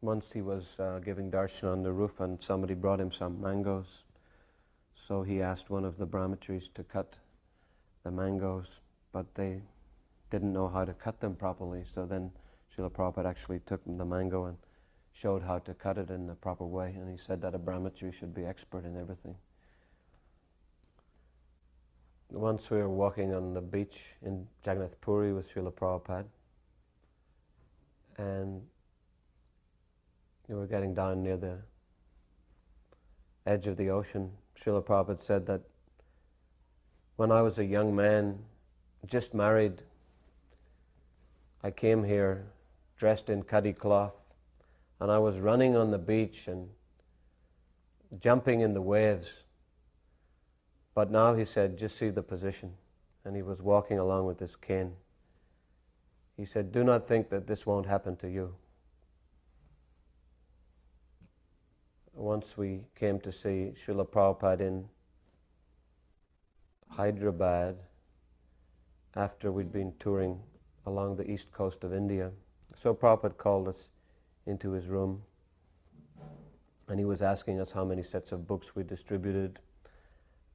once he was giving darshan on the roof and somebody brought him some mangoes. So he asked one of the brahmacharis to cut the mangoes, but they didn't know how to cut them properly. So then Srila Prabhupada actually took the mango and showed how to cut it in the proper way. And he said that a brahmachari should be expert in everything. Once we were walking on the beach in Jagannath Puri with Srila Prabhupada, and we were getting down near the edge of the ocean. Srila Prabhupada said that when I was a young man, just married, I came here dressed in khadi cloth, and I was running on the beach and jumping in the waves. But now, he said, just see the position. And he was walking along with this cane. He said, do not think that this won't happen to you. Once we came to see Srila Prabhupada in Hyderabad, after we'd been touring along the east coast of India. So Prabhupada called us into his room, and he was asking us how many sets of books we distributed,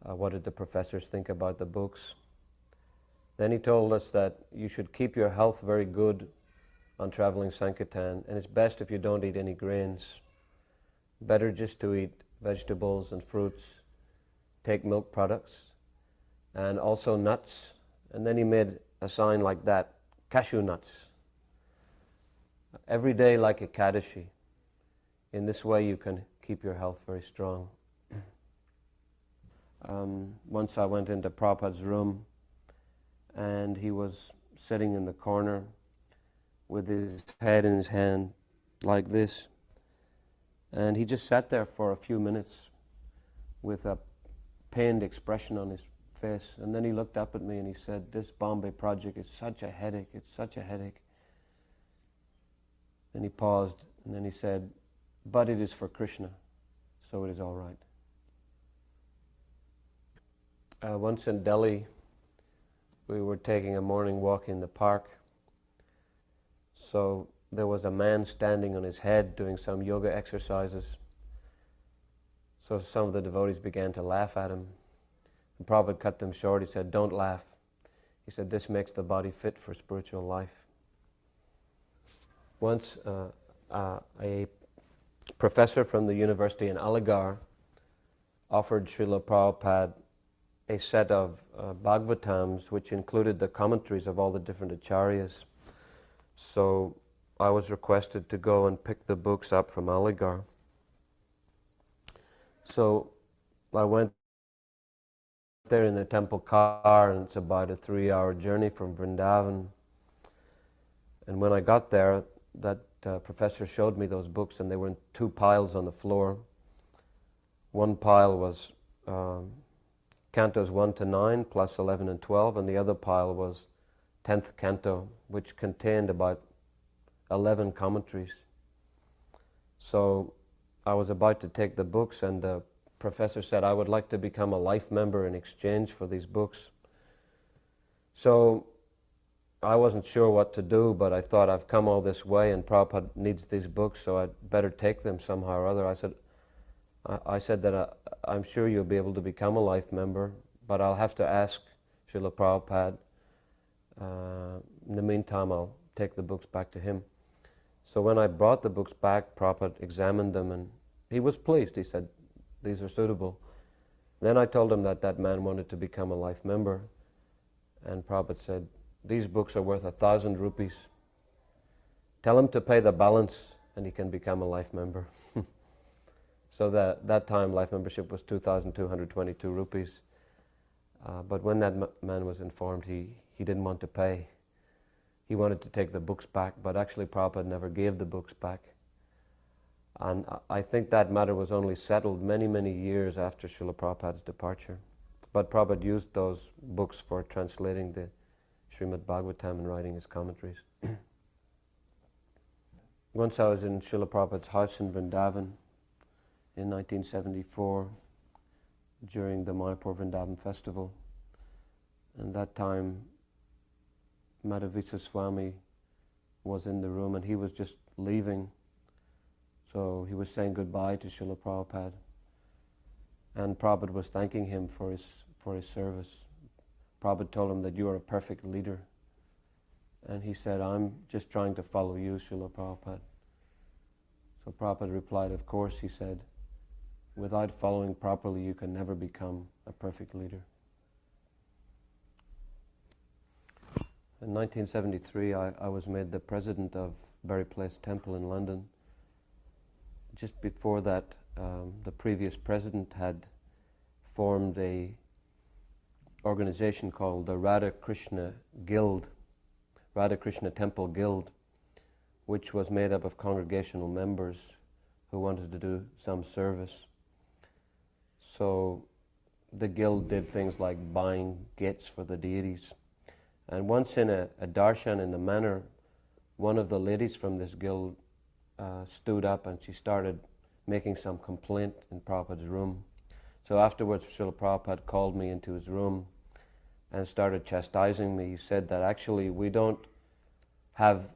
what did the professors think about the books. Then he told us that you should keep your health very good on traveling Sankirtan, and it's best if you don't eat any grains. Better just to eat vegetables and fruits, take milk products, and also nuts. And then he made a sign like that, cashew nuts. Every day like Ekadashi. In this way you can keep your health very strong. Once I went into Prabhupada's room, and he was sitting in the corner with his head in his hand like this. And he just sat there for a few minutes with a pained expression on his face. And then he looked up at me and he said, this Bombay project is such a headache, it's such a headache. Then he paused and then he said, but it is for Krishna, so it is all right. Once in Delhi, we were taking a morning walk in the park. So there was a man standing on his head doing some yoga exercises. So some of the devotees began to laugh at him. And Prabhupada cut them short. He said, don't laugh. He said, this makes the body fit for spiritual life. Once a professor from the university in Aligarh offered Srila Prabhupada a set of Bhagavatams which included the commentaries of all the different acharyas. So I was requested to go and pick the books up from Aligarh. So I went there in the temple car, and it's about a 3-hour journey from Vrindavan. And when I got there, that professor showed me those books, and they were in 2 piles on the floor. One pile was cantos 1 to 9 plus 11 and 12, and the other pile was 10th canto, which contained about 11 commentaries. So I was about to take the books, and the professor said, I would like to become a life member in exchange for these books. So I wasn't sure what to do, but I thought, I've come all this way and Prabhupada needs these books, so I'd better take them somehow or other. I said that I'm sure you'll be able to become a life member, but I'll have to ask Srila Prabhupada. In the meantime, I'll take the books back to him. So when I brought the books back, Prabhupada examined them and he was pleased. He said, these are suitable. Then I told him that that man wanted to become a life member, and Prabhupada said, these books are worth 1,000 rupees. Tell him to pay the balance and he can become a life member. So that time life membership was 2,222 rupees. But when that man was informed, he didn't want to pay. He wanted to take the books back, but actually Prabhupada never gave the books back. And I think that matter was only settled many, many years after Srila Prabhupada's departure. But Prabhupada used those books for translating the Srimad Bhagavatam and writing his commentaries. Once I was in Srila Prabhupada's house in Vrindavan in 1974 during the Mayapur Vrindavan festival. And that time Maharaja Swami was in the room and he was just leaving. So he was saying goodbye to Srila Prabhupada, and Prabhupada was thanking him for his service. Prabhupada told him that you are a perfect leader. And he said, I'm just trying to follow you, Srila Prabhupada. So Prabhupada replied, of course, he said, without following properly, you can never become a perfect leader. In 1973, I was made the president of Bury Place Temple in London. Just before that, the previous president had formed a organization called the Radha Krishna Guild, Radha Krishna Temple Guild, which was made up of congregational members who wanted to do some service. So the guild did things like buying gates for the deities. And once in a darshan in the manor, one of the ladies from this guild stood up and she started making some complaint in Prabhupada's room. So afterwards, Srila Prabhupada called me into his room and started chastising me. He said that actually we don't have,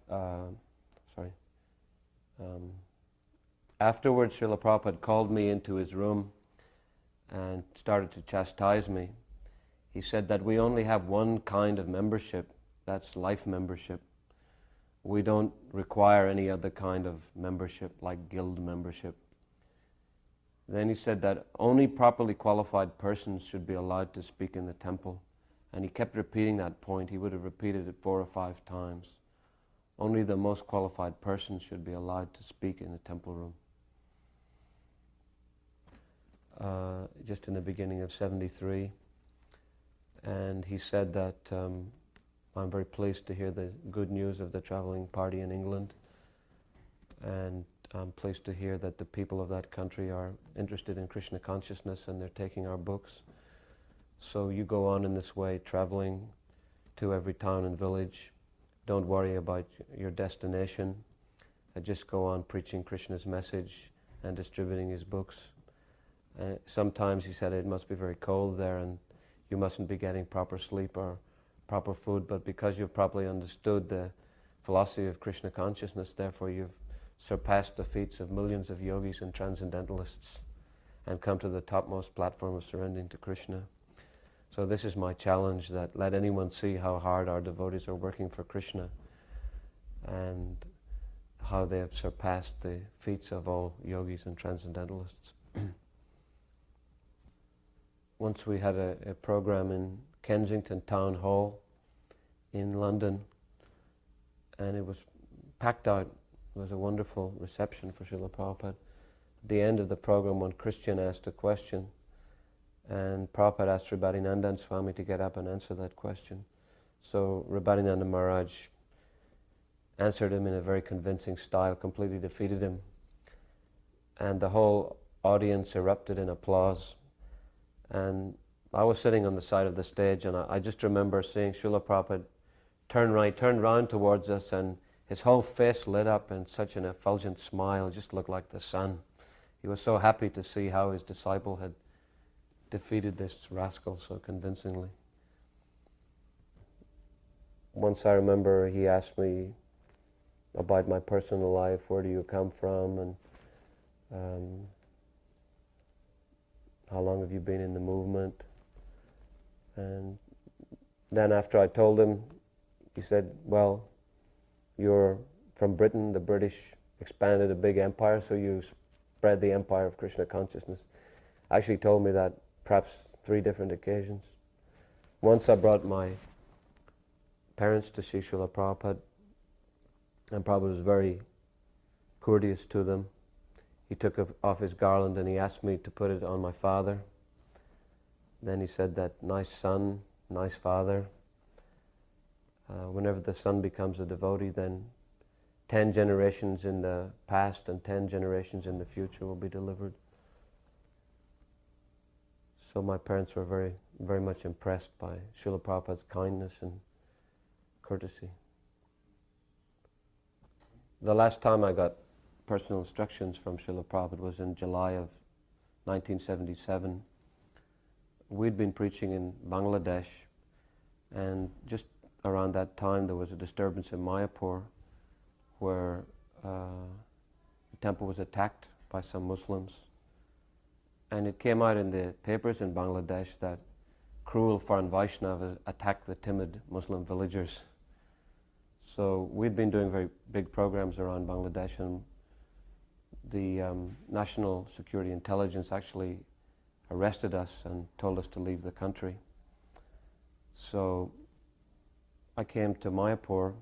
afterwards Srila Prabhupada called me into his room and started to chastise me. He said that we only have one kind of membership, that's life membership. We don't require any other kind of membership like guild membership. Then he said that only properly qualified persons should be allowed to speak in the temple. And he kept repeating that point. He would have repeated it 4 or 5 times. Only the most qualified persons should be allowed to speak in the temple room. Just in the beginning of 73. And he said that I'm very pleased to hear the good news of the traveling party in England. And I'm pleased to hear that the people of that country are interested in Krishna consciousness and they're taking our books. So you go on in this way, traveling to every town and village. Don't worry about your destination. Just go on preaching Krishna's message and distributing his books. Sometimes he said it must be very cold there and you mustn't be getting proper sleep or proper food, but because you've properly understood the philosophy of Krishna consciousness, therefore you've surpassed the feats of millions of yogis and transcendentalists and come to the topmost platform of surrendering to Krishna. So this is my challenge, that let anyone see how hard our devotees are working for Krishna and how they have surpassed the feats of all yogis and transcendentalists. Once we had a program in Kensington Town Hall in London, and it was packed out. It was a wonderful reception for Srila Prabhupada. At the end of the program, one Christian asked a question, and Prabhupada asked Rabharinandan Swami to get up and answer that question. So Rabharinandan Maharaj answered him in a very convincing style, completely defeated him. And the whole audience erupted in applause. And I was sitting on the side of the stage, and I just remember seeing Srila Prabhupada turn round towards us, and his whole face lit up in such an effulgent smile, just looked like the sun. He was so happy to see how his disciple had defeated this rascal so convincingly. Once I remember he asked me about my personal life, where do you come from, and how long have you been in the movement? And then after I told him, he said, well, you're from Britain, the British expanded a big empire, so you spread the empire of Krishna consciousness. Actually told me that perhaps 3 different occasions. Once I brought my parents to see Srila Prabhupada, and Prabhupada was very courteous to them. He took off his garland and he asked me to put it on my father. Then he said that, nice son, nice father. Whenever the son becomes a devotee, then 10 generations in the past and 10 generations in the future will be delivered. So my parents were very, very much impressed by Srila Prabhupada's kindness and courtesy. The last time I got personal instructions from Srila Prabhupada was in July of 1977. We'd been preaching in Bangladesh, and just around that time there was a disturbance in Mayapur where the temple was attacked by some Muslims. And it came out in the papers in Bangladesh that cruel foreign Vaishnavas attacked the timid Muslim villagers. So we'd been doing very big programs around Bangladesh, and the National Security Intelligence actually arrested us and told us to leave the country. So I came to Mayapur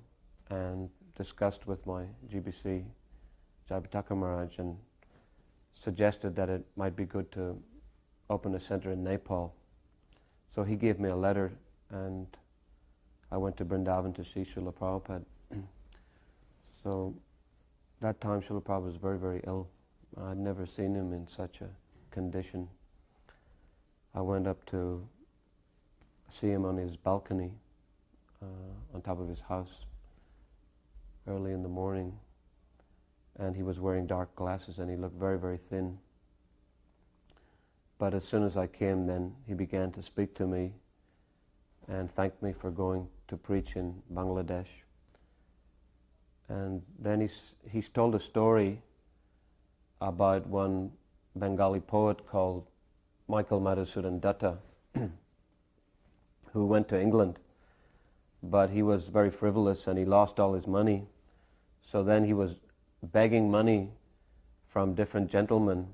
and discussed with my GBC, Jayapataka Maharaj, and suggested that it might be good to open a center in Nepal. So he gave me a letter, and I went to Vrindavan to see Srila Prabhupada. So that time Srila Prabhupada was very, very ill. I'd never seen him in such a condition. I went up to see him on his balcony on top of his house early in the morning, and he was wearing dark glasses and he looked very, very thin. But as soon as I came, then he began to speak to me and thanked me for going to preach in Bangladesh. And then he's told a story about one Bengali poet called Michael Madhusudan Datta, who went to England, but he was very frivolous and he lost all his money. So then he was begging money from different gentlemen.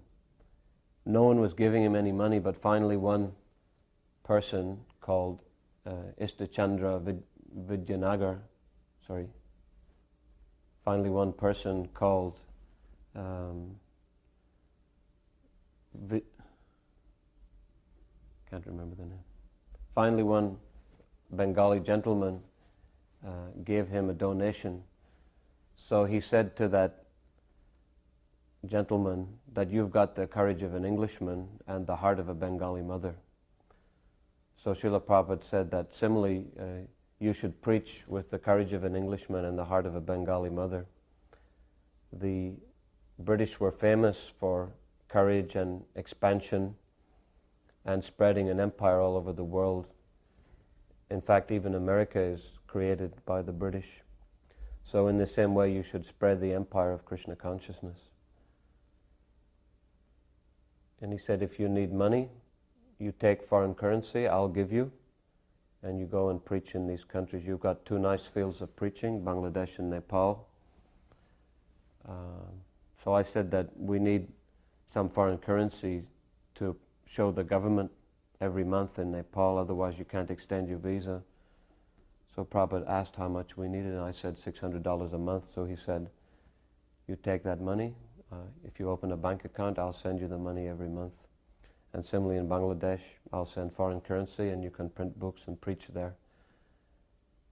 No one was giving him any money, but finally one person called Istachandra Vidyanagar, finally one person called can't remember the name. Finally one Bengali gentleman gave him a donation. So he said to that gentleman that you've got the courage of an Englishman and the heart of a Bengali mother. So Srila Prabhupada said that similarly you should preach with the courage of an Englishman and the heart of a Bengali mother. The British were famous for courage and expansion and spreading an empire all over the world. In fact, even America is created by the British. So in the same way, you should spread the empire of Krishna consciousness. And he said, if you need money, you take foreign currency, I'll give you, and you go and preach in these countries. You've got two nice fields of preaching, Bangladesh and Nepal. So I said that we need some foreign currency to show the government every month in Nepal, otherwise you can't extend your visa. So Prabhupada asked how much we needed, and I said $600 a month. So he said, you take that money, if you open a bank account, I'll send you the money every month. And similarly in Bangladesh, I'll send foreign currency and you can print books and preach there.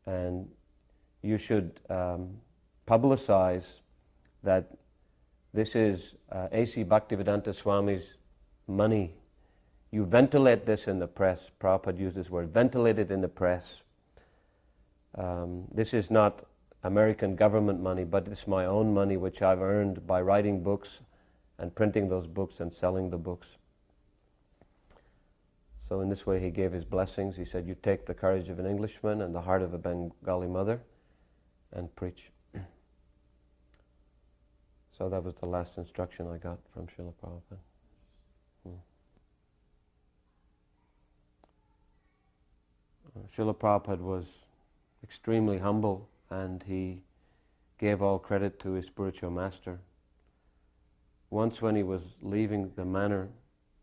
And you should publicize that this is A.C. Bhaktivedanta Swami's money. You ventilate this in the press. Prabhupada used this word, ventilate it in the press. This is not American government money, but it's my own money which I've earned by writing books and printing those books and selling the books. So in this way he gave his blessings. He said, you take the courage of an Englishman and the heart of a Bengali mother and preach. So that was the last instruction I got from Srila Prabhupada. Srila Prabhupada was extremely humble, and he gave all credit to his spiritual master. Once when he was leaving the manor,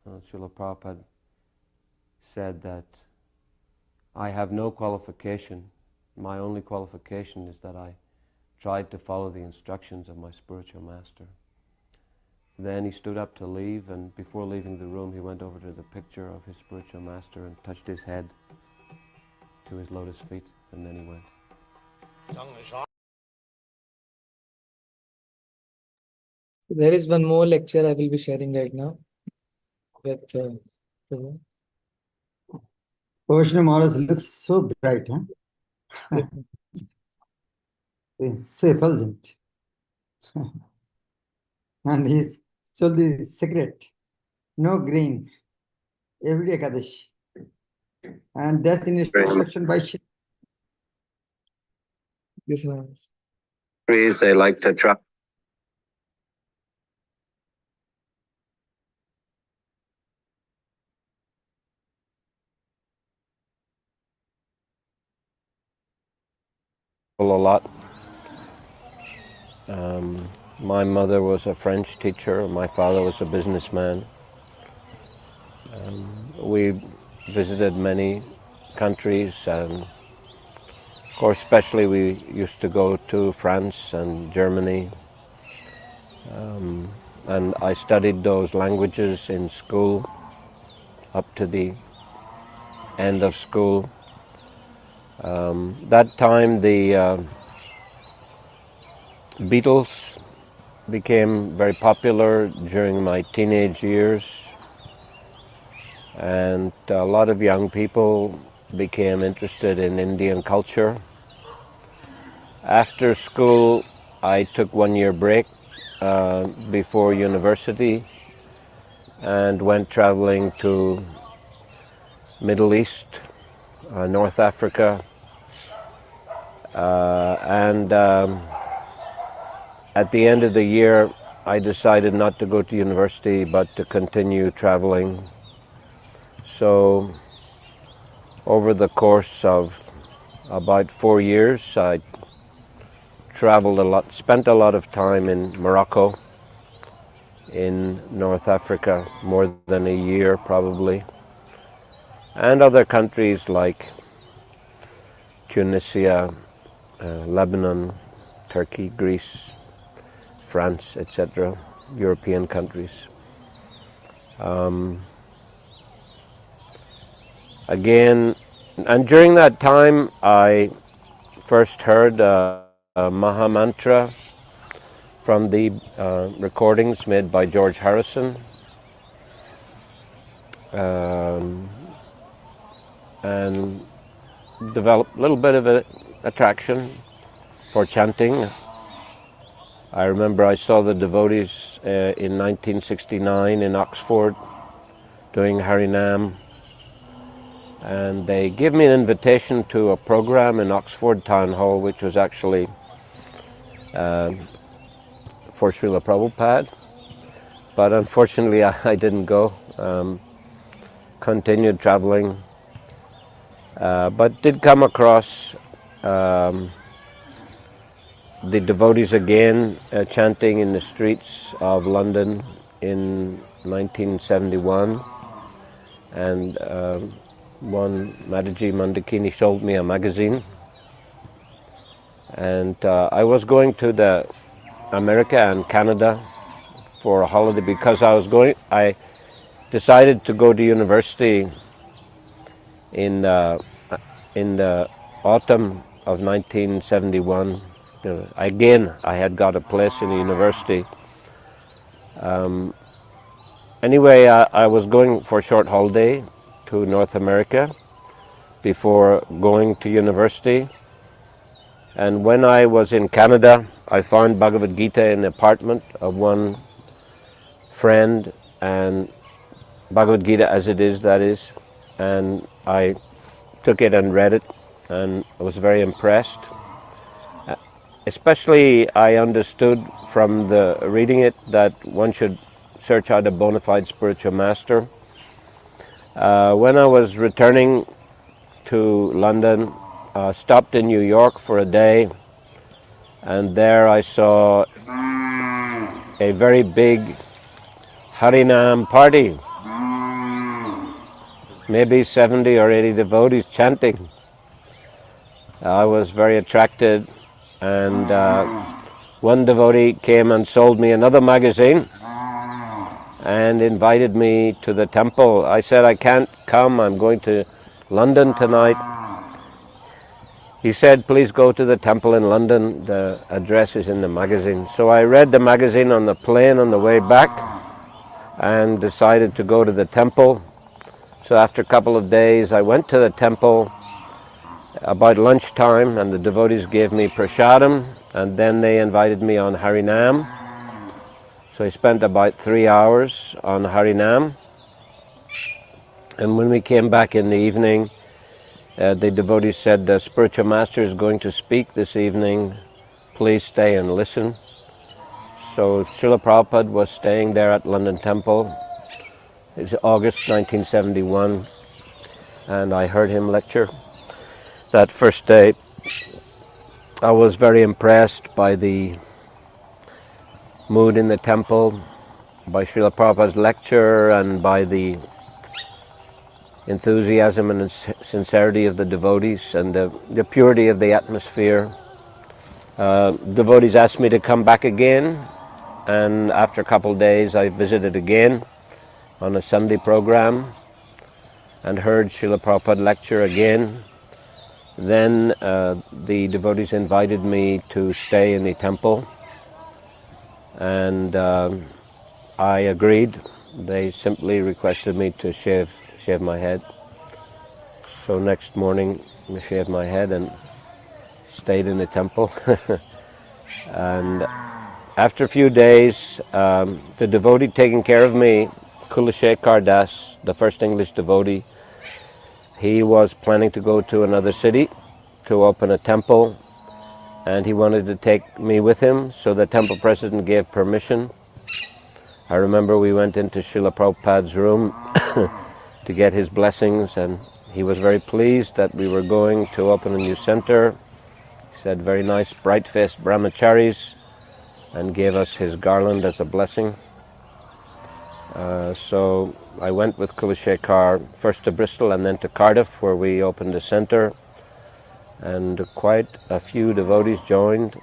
Srila Prabhupada said that I have no qualification. My only qualification is that I tried to follow the instructions of my spiritual master. Then he stood up to leave, and before leaving the room he went over to the picture of his spiritual master and touched his head to his lotus feet, and then he went. There is one more lecture I will be sharing right now with Prabhavishnu Maharaj looks so bright, huh? So effulgent. And he's told the secret, no green, every day Ekadashi. And that's in instruction by Shri. this one. Trees they like to try. a lot. My mother was a French teacher, my father was a businessman. We visited many countries, and of course especially we used to go to France and Germany. And I studied those languages in school up to the end of school. That time the Beatles became very popular during my teenage years, and a lot of young people became interested in Indian culture. After school, I took 1 year break before university and went traveling to Middle East, North Africa, and at the end of the year I decided not to go to university but to continue traveling. So over the course of about 4 years I traveled a lot, spent a lot of time in Morocco, in North Africa, more than a year probably, and other countries like Tunisia, Lebanon, Turkey, Greece, France, etc., European countries. Again, and during that time I first heard a Maha Mantra from the recordings made by George Harrison, and developed a little bit of an attraction for chanting. I remember I saw the devotees in 1969 in Oxford doing Harinam, and they gave me an invitation to a program in Oxford Town Hall, which was actually for Srila Prabhupada, but unfortunately I didn't go. Continued traveling, but did come across the devotees again chanting in the streets of London in 1971, and one Mataji Mandakini sold me a magazine, and I was going to the America and Canada for a holiday because I decided to go to university in the autumn of 1971. Again, I had got a place in the university. Anyway, I was going for a short holiday to North America before going to university. And when I was in Canada, I found Bhagavad Gita in the apartment of one friend, and Bhagavad Gita as it is, that is, and I took it and read it, and I was very impressed. Especially I understood from the reading it that one should search out a bona fide spiritual master. When I was returning to London, stopped in New York for a day, and there I saw a very big Harinam party, maybe 70 or 80 devotees chanting. I was very attracted, and one devotee came and sold me another magazine and invited me to the temple. I said, I can't come, I'm going to London tonight. He said, please go to the temple in London, the address is in the magazine. So I read the magazine on the plane on the way back and decided to go to the temple. So after a couple of days I went to the temple about lunchtime, and the devotees gave me prasadam, and then they invited me on Harinam. So I spent about 3 hours on Harinam, and when we came back in the evening, the devotees said, the spiritual master is going to speak this evening, please stay and listen. So Srila Prabhupada was staying there at London Temple. It's August 1971, and I heard him lecture that first day. I was very impressed by the mood in the temple, by Srila Prabhupada's lecture, and by the enthusiasm and sincerity of the devotees, and the purity of the atmosphere. Devotees asked me to come back again, and after a couple of days I visited again on a Sunday program and heard Srila Prabhupada lecture again. Then the devotees invited me to stay in the temple, and I agreed. They simply requested me to shave my head. So next morning I shaved my head and stayed in the temple. And after a few days, the devotee taking care of me, Kulashekar Das, the first English devotee, he was planning to go to another city to open a temple, and he wanted to take me with him, so the temple president gave permission. I remember we went into Srila Prabhupada's room to get his blessings, and he was very pleased that we were going to open a new center. He said, very nice bright-faced brahmacharis, and gave us his garland as a blessing. So I went with Kulashekar first to Bristol and then to Cardiff, where we opened a center, and quite a few devotees joined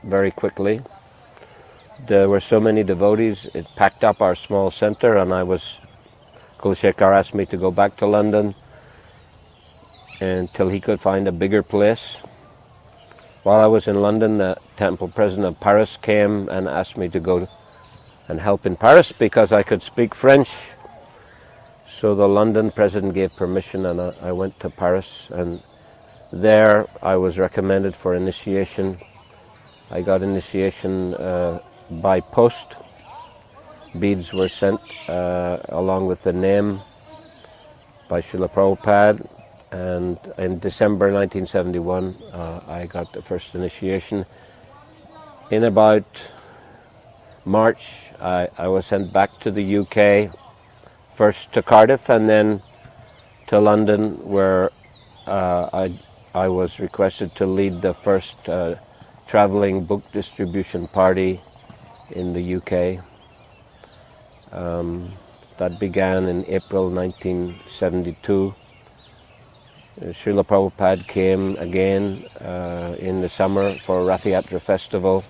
very quickly. There were so many devotees, it packed up our small center, and Kulashekar asked me to go back to London until he could find a bigger place. While I was in London, the temple president of Paris came and asked me to go and help in Paris because I could speak French. So the London president gave permission, and I went to Paris, and there I was recommended for initiation. I got initiation by post. Beads were sent along with the name by Srila Prabhupada, and in December 1971 I got the first initiation. In about March I was sent back to the UK, first to Cardiff and then to London, where I was requested to lead the first traveling book distribution party in the UK. That began in April 1972. Srila Prabhupada came again in the summer for a Rath Yatra festival,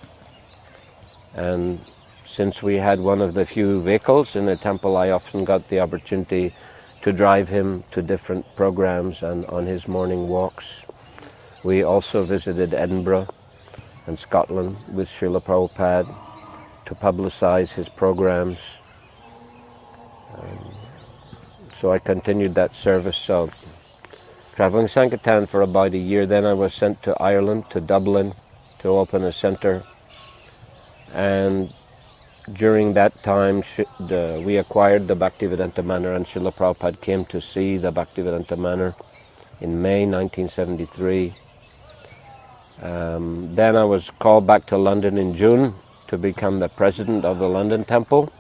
and since we had one of the few vehicles in the temple, I often got the opportunity to drive him to different programs and on his morning walks. We also visited Edinburgh and Scotland with Srila Prabhupada to publicize his programs. So I continued that service, so traveling Sankirtan for about a year. Then I was sent to Ireland, to Dublin, to open a center. And during that time, we acquired the Bhaktivedanta Manor, and Srila Prabhupada came to see the Bhaktivedanta Manor in May 1973. Then I was called back to London in June to become the president of the London Temple.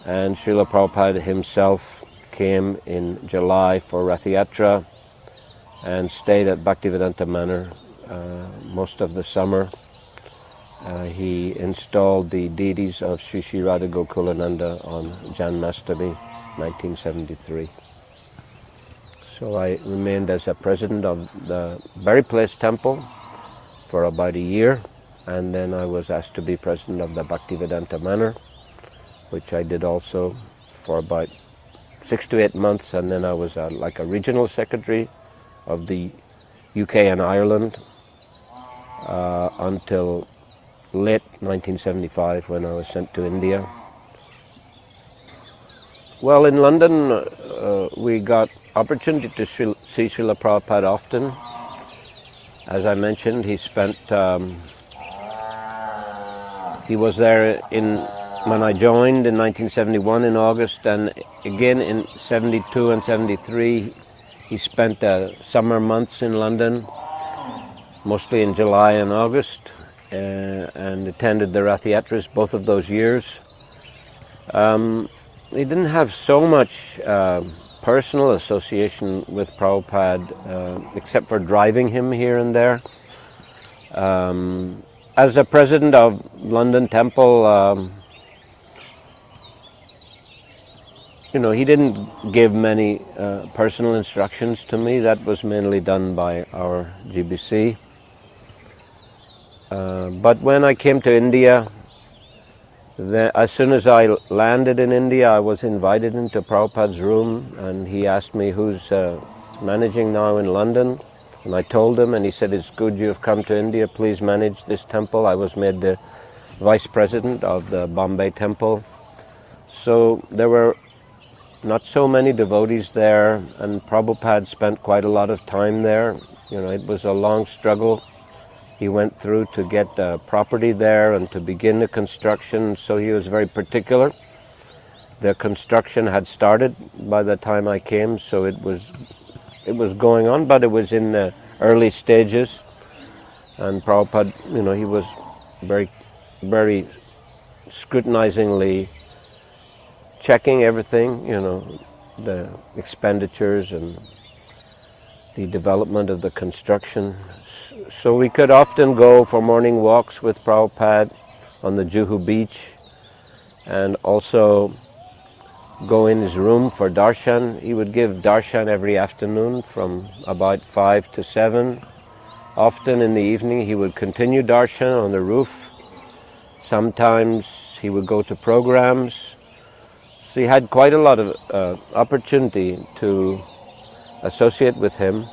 And Srila Prabhupada himself came in July for Rath Yatra and stayed at Bhaktivedanta Manor most of the summer. He installed the deities of Sri Sri Radha Gokulananda on Janmashtami, 1973. So I remained as a president of the Berry Place Temple for about a year, and then I was asked to be president of the Bhaktivedanta Manor, which I did also for about 6 to 8 months, and then I was like a regional secretary of the UK and Ireland until late 1975 when I was sent to India. Well, in London we got opportunity to see Srila Prabhupada often. As I mentioned, he was there when I joined in 1971 in August, and again in 72 and 73 he spent summer months in London, mostly in July and August, and attended the Rath Yatras both of those years. He didn't have so much personal association with Prabhupada except for driving him here and there. As the president of London Temple, he didn't give many personal instructions to me. That was mainly done by our GBC. But when I came to India, as soon as I landed in India, I was invited into Prabhupada's room, and he asked me who's managing now in London. And I told him, and he said, "It's good you have come to India. Please manage this temple." I was made the vice president of the Bombay temple. So there were not so many devotees there, and Prabhupada spent quite a lot of time there. It was a long struggle he went through to get property there and to begin the construction, so he was very particular. The construction had started by the time I came, so it was going on, but it was in the early stages. And Prabhupada, he was very, very scrutinizingly checking everything, the expenditures and the development of the construction. So we could often go for morning walks with Prabhupada on the Juhu beach, and also go in his room for darshan. He would give darshan every afternoon from about 5 to 7. Often in the evening he would continue darshan on the roof. Sometimes he would go to programs. So he had quite a lot of opportunity to associate with him.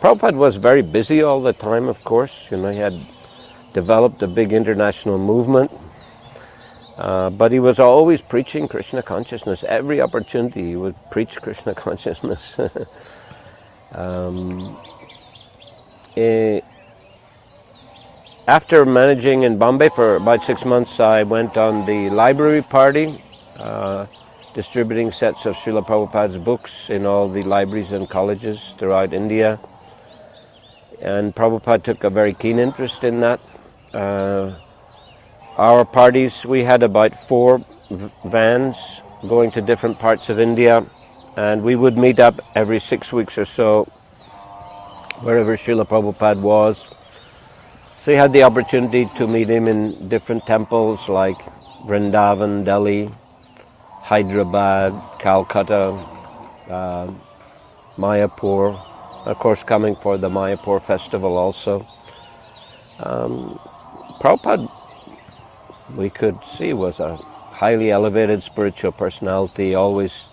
Prabhupada was very busy all the time, of course. He had developed a big international movement, but he was always preaching Krishna consciousness. Every opportunity he would preach Krishna consciousness. After managing in Bombay for about 6 months, I went on the library party, distributing sets of Srila Prabhupada's books in all the libraries and colleges throughout India. And Prabhupada took a very keen interest in that. Our parties, we had about 4 vans going to different parts of India, and we would meet up every 6 weeks or so wherever Srila Prabhupada was. So he had the opportunity to meet him in different temples like Vrindavan, Delhi, Hyderabad, Calcutta, Mayapur, of course coming for the Mayapur festival also. Prabhupada, we could see, was a highly elevated spiritual personality, always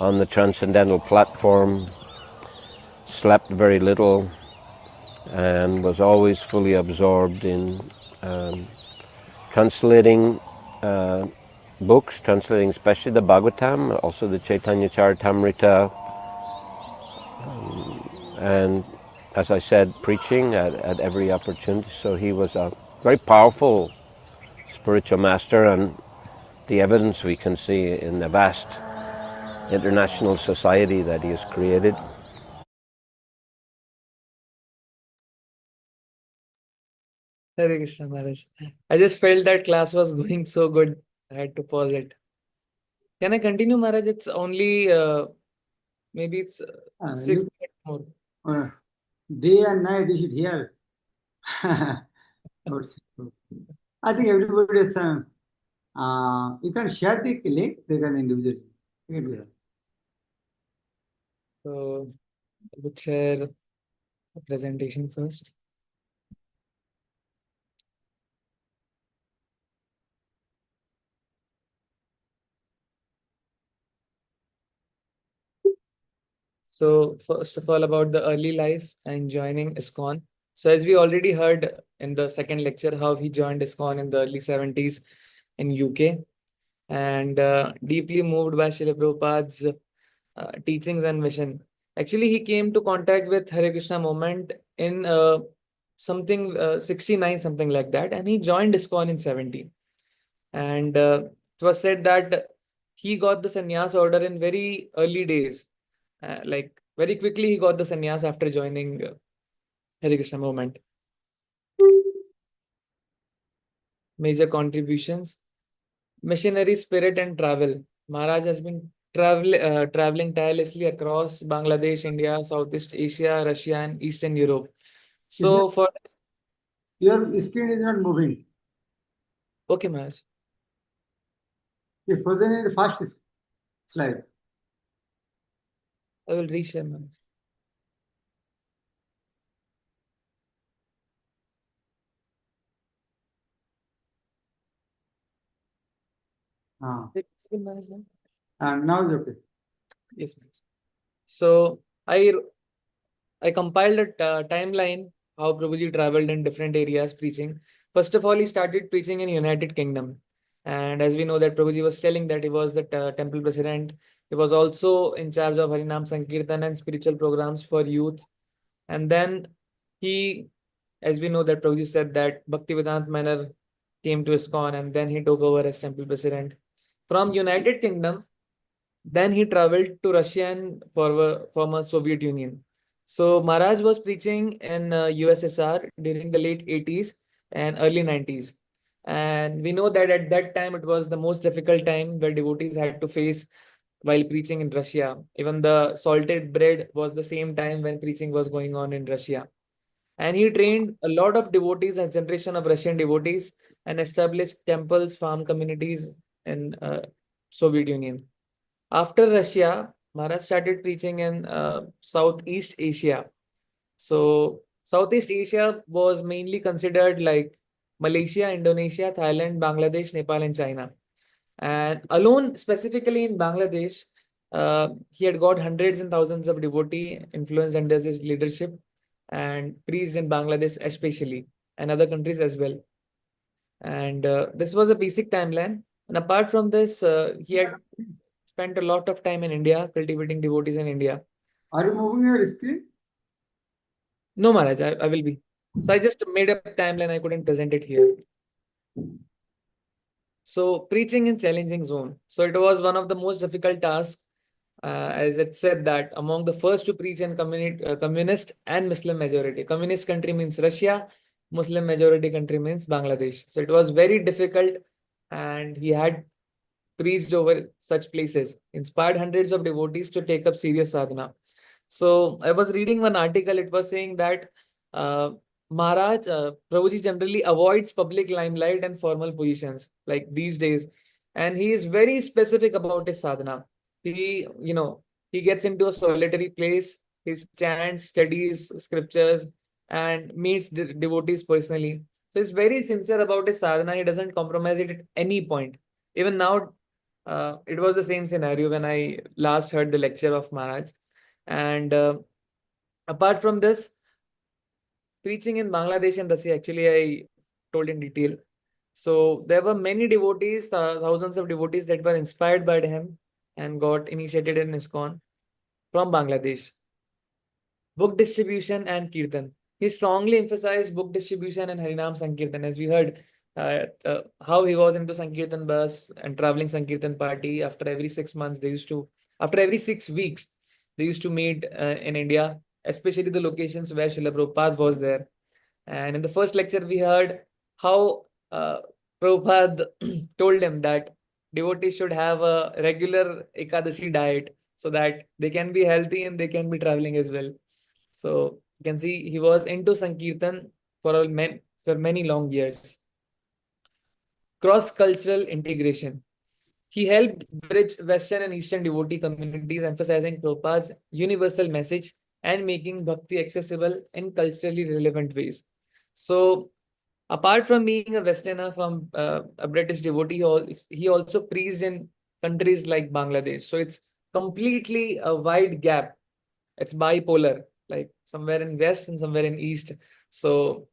on the transcendental platform, slept very little, and was always fully absorbed in translating books, translating especially the Bhagavatam, also the Chaitanya Charitamrita, and as I said, preaching at every opportunity. So he was a very powerful spiritual master, and the evidence we can see in the vast international society that he has created. Hare Krishna, Maharaj. I just felt that class was going so good. I had to pause it. Can I continue, Maharaj? It's only maybe it's 6 You, minutes more. day and night you should hear. I think everybody is. You can share the link. They can individually. You can do that. So I would share a presentation first. So first of all, about the early life and joining ISKCON. So as we already heard in the second lecture, how he joined ISKCON in the early 70s in UK, and deeply moved by Srila Prabhupada's teachings and mission. Actually, he came to contact with Hare Krishna movement in something 69, something like that, and he joined ISKCON in 70. And it was said that he got the sannyas order in very early days. Like very quickly, he got the sannyas after joining Hare Krishna movement. Major contributions: missionary spirit and travel. Maharaj has been traveling tirelessly across Bangladesh, India, Southeast Asia, Russia, and Eastern Europe. So for Your screen is not moving. Okay, Maharaj. If frozen in the first slide. I will reshare, Maharaj. Is it visible, Maharaj, now? And now it's okay. Yes, Maharaj. So I compiled a timeline how Prabhuji traveled in different areas preaching. First of all, he started preaching in United Kingdom. And as we know that Prabhuji was telling that he was the temple president. He was also in charge of Harinam Sankirtan and spiritual programs for youth. And then he, as we know that Prabhuji said that Bhaktivedanta Manor came to ISKCON and then he took over as temple president. From United Kingdom, then he traveled to Russia and former Soviet Union. So Maharaj was preaching in USSR during the late 80s and early 90s. And we know that at that time it was the most difficult time where devotees had to face while preaching in Russia. Even the salted bread was the same time when preaching was going on in Russia. And he trained a lot of devotees, a generation of Russian devotees, and established temples, farm communities in Soviet Union. After Russia, Maharaj started preaching in Southeast Asia. So Southeast Asia was mainly considered like Malaysia, Indonesia, Thailand, Bangladesh, Nepal, and China. And alone, specifically in Bangladesh, he had got hundreds and thousands of devotee influenced under his leadership and preached in Bangladesh especially and other countries as well. And this was a basic timeline. And apart from this, he had spent a lot of time in India, cultivating devotees in India. Are you moving your screen? No, Maharaj, I will be. So I just made a timeline. I couldn't present it here. So preaching in challenging zone. So it was one of the most difficult tasks, as it said that among the first to preach in communist and Muslim majority. Communist country means Russia, Muslim majority country means Bangladesh. So it was very difficult, and he had preached over such places, inspired hundreds of devotees to take up serious sadhana. So I was reading one article, it was saying that Maharaj, Prabhuji generally avoids public limelight and formal positions like these days. And he is very specific about his sadhana. He gets into a solitary place, he chants, studies scriptures, and meets devotees personally. So he's very sincere about his sadhana. He doesn't compromise it at any point. Even now, it was the same scenario when I last heard the lecture of Maharaj. And apart from this, preaching in Bangladesh and Russia, actually, I told in detail. So there were many devotees, thousands of devotees that were inspired by him and got initiated in ISKCON from Bangladesh. Book distribution and Kirtan. He strongly emphasized book distribution and Harinam Sankirtan. As we heard, how he was into Sankirtan bus and traveling Sankirtan party. After every 6 months, after every 6 weeks, they used to meet in India, especially the locations where Srila Prabhupada was there. And in the first lecture, we heard how Prabhupada told him that devotees should have a regular Ekadashi diet so that they can be healthy and they can be traveling as well. So you can see he was into Sankirtan for many long years. Cross-cultural integration. He helped bridge Western and Eastern devotee communities, emphasizing Prabhupada's universal message and making bhakti accessible in culturally relevant ways. So, apart from being a Westerner from a British devotee, he also preached in countries like Bangladesh. So, it's completely a wide gap. It's bipolar, like somewhere in West and somewhere in East. So,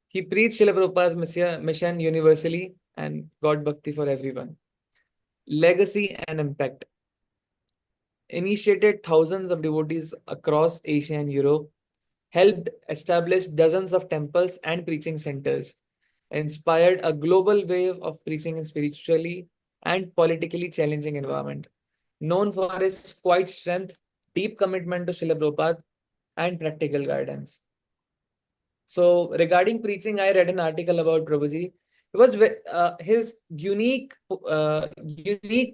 he preached Srila Prabhupada's mission universally and got bhakti for everyone. Legacy and impact. Initiated thousands of devotees across Asia and Europe, helped establish dozens of temples and preaching centers, inspired a global wave of preaching in spiritually and politically challenging environment, known for his quiet strength, deep commitment to Srila Prabhupada, and practical guidance. So regarding preaching, I read an article about Prabhuji. It was his unique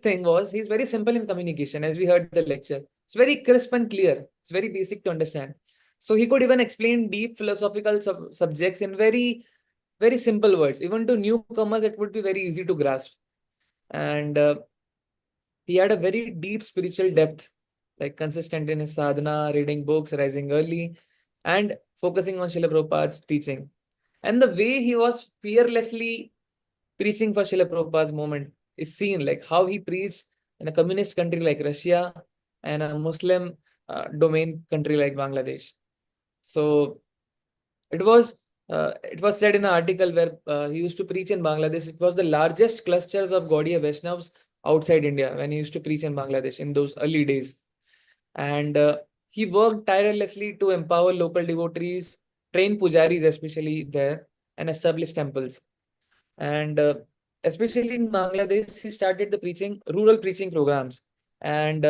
thing was he's very simple in communication, as we heard the lecture. It's very crisp and clear. It's very basic to understand. So he could even explain deep philosophical subjects in very very simple words. Even to newcomers, it would be very easy to grasp. And he had a very deep spiritual depth, like consistent in his sadhana, reading books, rising early, and focusing on Srila Prabhupada's teaching. And the way he was fearlessly preaching for Srila Prabhupada's movement is seen, like how he preached in a communist country like Russia and a Muslim domain country like Bangladesh. So it was said in an article where he used to preach in Bangladesh. It was the largest clusters of Gaudiya Vaishnavas outside India when he used to preach in Bangladesh in those early days. And he worked tirelessly to empower local devotees, train pujaris especially there, and establish temples. And especially in Bangladesh, he started the rural preaching programs. And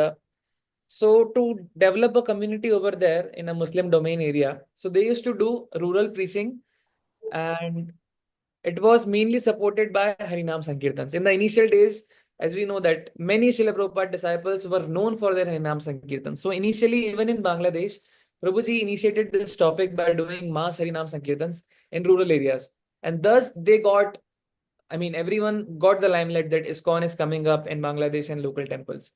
so to develop a community over there in a Muslim domain area, so they used to do rural preaching, and it was mainly supported by Harinam Sankirtans. In the initial days, as we know that many Srila Prabhupada disciples were known for their Harinam Sankirtans. So initially, even in Bangladesh, Prabhuji initiated this topic by doing mass Harinam Sankirtans in rural areas. And thus they got, I mean, everyone got the limelight that ISKCON is coming up in Bangladesh and local temples.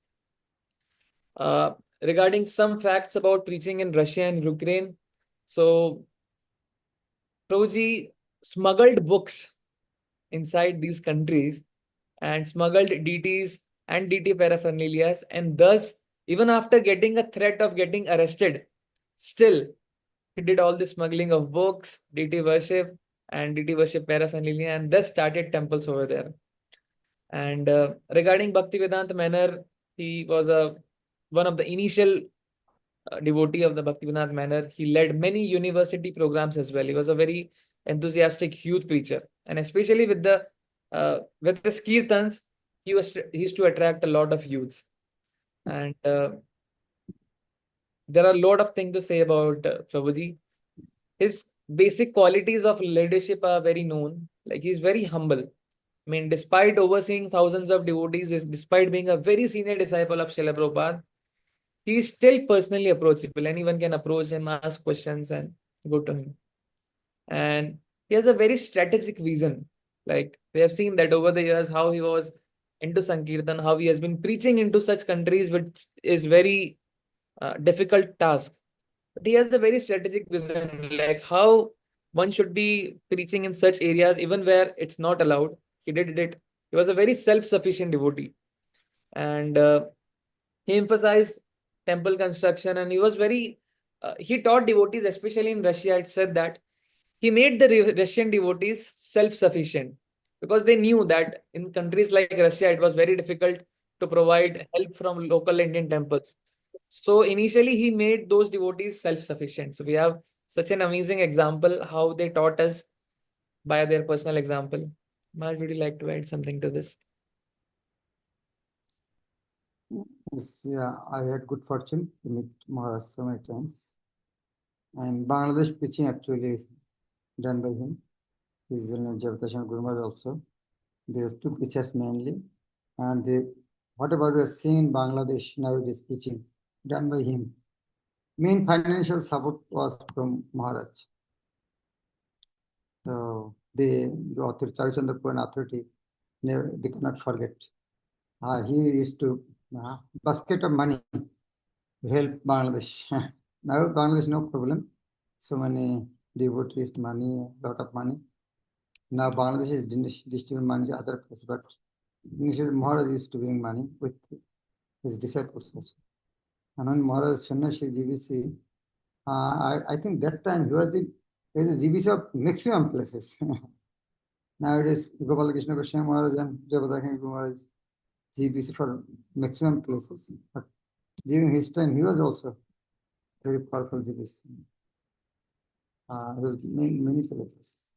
Regarding some facts about preaching in Russia and Ukraine, so Prabhuji smuggled books inside these countries and smuggled DTs and DT paraphernalia, and thus, even after getting a threat of getting arrested, still he did all the smuggling of books, DT worship, and DT worship paraphernalia, and thus started temples over there. And regarding Bhaktivedanta manner, he was one of the initial devotee of the Bhaktivedanta manner. He led many university programs as well. He was a very enthusiastic youth preacher, and especially with the kirtans, he used to attract a lot of youths. And there are a lot of things to say about Prabhuji. His basic qualities of leadership are very known. Like he's very humble. I mean, despite overseeing thousands of devotees, despite being a very senior disciple of Srila Prabhupada, he is still personally approachable. Anyone can approach him, ask questions, and go to him. And he has a very strategic vision. Like we have seen that over the years, how he was into Sankirtan, how he has been preaching into such countries, which is very difficult task. But he has a very strategic vision, like how one should be preaching in such areas, even where it's not allowed. He did it. He was a very self-sufficient devotee. And he emphasized temple construction, and he was very, he taught devotees, especially in Russia, it said that he made the Russian devotees self-sufficient because they knew that in countries like Russia, it was very difficult to provide help from local Indian temples. So initially, he made those devotees self-sufficient. So we have such an amazing example how they taught us by their personal example. Maharaj, would you like to add something to this? Yes, yeah, I had good fortune to meet Maharaj so many times. And Bangladesh preaching actually done by him. His name Javatashan Guru Maharaj also. There are two preachers mainly. And whatever we are seeing in Bangladesh nowadays preaching done by him. Main financial support was from Maharaj. So the authority, Charachandra authority, they cannot forget. He used to basket of money to help Bangladesh. Now Bangladesh no problem. So many devotees, money, lot of money. Now Bangladesh is distributing money to other places, but initially Maharaj used to bring money with his disciples also. And when Maharaj Sannyasi GBC, I think that time he was the GBC of maximum places. Nowadays, Gopal Krishna Goswami Maharaj and Jabadakhan Maharaj GBC for maximum places. But during his time, he was also very powerful GBC. He was many places.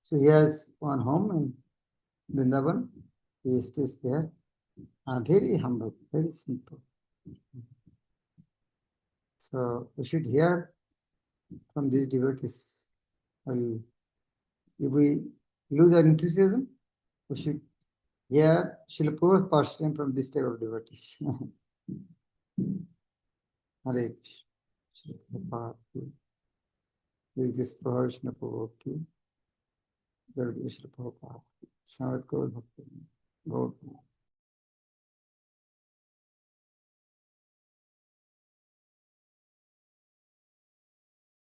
So he has one home in Vrindavan. He stays there. Very humble, very simple. So we should hear from these devotees. If we lose our enthusiasm, we should hear Srila Prabhupada person from this type of devotees. Hare Krishna. This is Prabhavishnu Prabhu. Jai Shri Prabhupada. Sangat Gaur Bhakti. Gaur